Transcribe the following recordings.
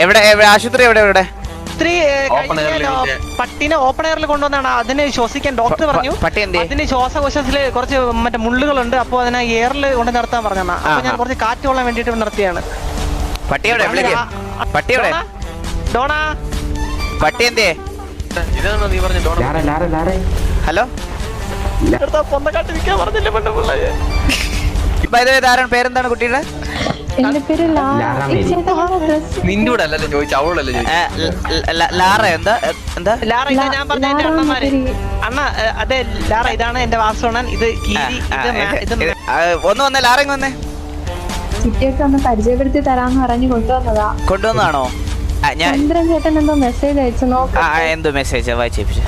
എവിടെ ആശുപത്രി എവിടെ പട്ടിനെ ഓപ്പൺ എയറിൽ കൊണ്ടുവന്നാണ്. അതിന് ശ്വസിക്കാൻ ഡോക്ടർ പറഞ്ഞു. അതിന് ശ്വാസകോശത്തില് കുറച്ച് മറ്റേ മുള്ളുകളുണ്ട്. അപ്പൊ അതിനെ എയറിൽ കൊണ്ട് നിർത്താൻ പറഞ്ഞാണ്. അപ്പൊ ഞാൻ കുറച്ച് കാറ്റ് കൊള്ളാൻ വേണ്ടിട്ട് നിർത്തിയാണ്. ഡോണാ പട്ടി എന്തേ? ഹലോ പൊന്തക്കാട്ടിരിക്കാൻ പറഞ്ഞില്ല പെണ്ണുപിള്ളയെ. പേരെന്താണ് കുട്ടിയുടെ? നിന്റെ കൂടെ അല്ലല്ലോ ചോദിച്ചു, അവളല്ലേ ലാറ. എന്താ ലാറ? ഇതാ ഞാൻ പറഞ്ഞ എന്റെ അണ്ണന്മാര്. അണ്ണ അതെ ലാറ, ഇതാണ് എന്റെ വാസവണ്ണൻ. ഇത് കീരി. ഒന്ന് വന്നേ ലാറ, വന്നേ. ചിറ്റിയൊക്കെ ഒന്ന് പരിചയപ്പെടുത്തി തരാന്ന് പറഞ്ഞു കൊണ്ടുവന്നാണോ? ചന്ദ്രൻ ചേട്ടൻ എന്തോ മെസ്സേജ് അയച്ചു നോക്കാം. എന്തോ മെസ്സേജ് വായിച്ചേപ്പിച്ചു.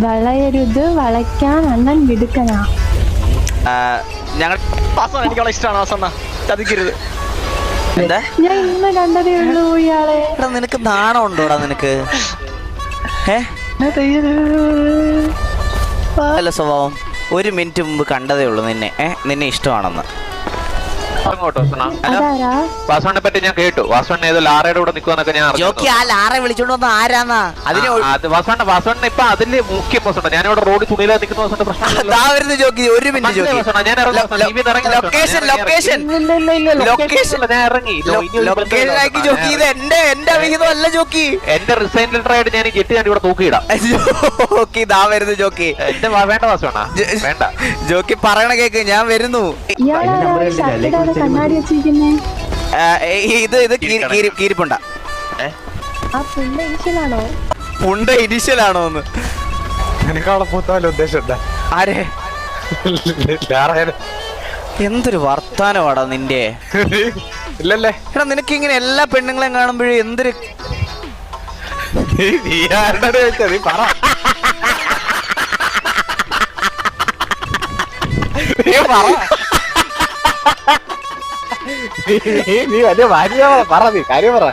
വളയരുത്, വളയ്ക്കാൻ അണ്ണൻ മിടുക്കനാ. ഞങ്ങൾ എനിക്കുള്ള ഇഷ്ടമാണ് വാസണ്ണ, ചതിക്കരുത്. എന്താ? ഞാൻ ഇന്ന് കണ്ടതേ ഉള്ളൂ ഇയാളെ. നിനക്ക് നാണം ഉണ്ടോടാ നിനക്ക്? നല്ല സ്വഭാവം. 1 മിനിറ്റ് മുമ്പ് കണ്ടതേ ഉള്ളൂ നിന്നെ ഇഷ്ടമാണെന്ന്. വാസവണ്ണെ പറ്റി ഞാൻ കേട്ടു. വാസവണ്ണ ഏതോ ലാറയുടെ കൂടെ നിൽക്കുമെന്നൊക്കെ ഞാൻ ജോക്കി. ആ ലാറ വിളിച്ചോണ്ട് വന്ന ആരാന്നാ? വാസവണ്ണ ഇപ്പൊ അതില് മുഖ്യ പ്രശ്നം. ഞാനിവിടെ റോഡിൽ തുണിയിലാ നിൽക്കുന്ന വാസവണ്ണ പ്രശ്നം. Jockey 1 minute jockey. ഞാൻ ഇറങ്ങി. ജോക്കി ഇത് എന്റെ അവിഹിതമല്ല ജോക്കി. എന്റെ റിസൈൻ ലെറ്റർ ആയിട്ട് ഞാൻ ജെറ്റ് ഞാൻ ഇവിടെ തൂക്കിയിടാം. ജോക്കി ഇതാ വരുന്നു ജോക്കി. എന്റെ വേണ്ട വാസവണ്ണ വേണ്ട. ജോക്കി പറയണ കേക്ക്, ഞാൻ വരുന്നു. കണ്ണാടി വെച്ചിരിക്കുന്നേ ഇത് കീരിപ്പുണ്ട. പുണ്ട ഇനിഷ്യലാണോ എന്ന് ഉദ്ദേശം ആരെ? എന്തൊരു വർത്താനമാടാ നിന്റെ. ഇല്ലല്ലേ എടാ നിനക്ക് ഇങ്ങനെ എല്ലാ പെണ്ണുങ്ങളെയും കാണുമ്പോഴും എന്തൊരു നീ വലിയ ഭാര്യ പറ, നീ കാര്യം പറ.